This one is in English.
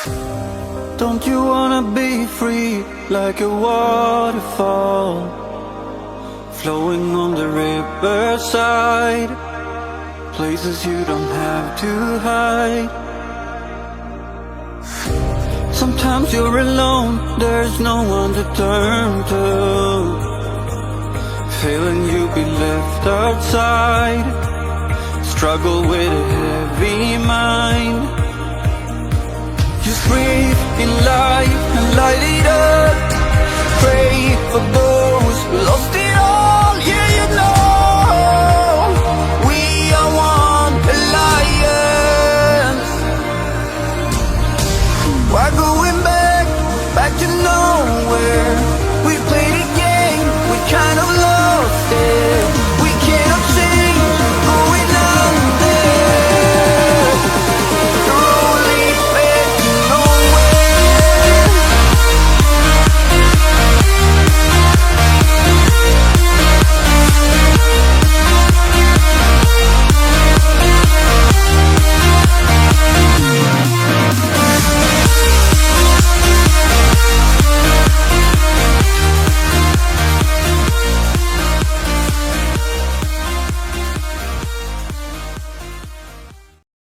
Don't you wanna be free like a waterfall, flowing on the riverside, places you don't have to hide. Sometimes you're alone, there's no one to turn to, feeling you be left outside, struggle with a heavy mind. Just breathe in life and light it up, pray for those who lost it all. Yeah, you know we are one alliance. Why going back to nowhere?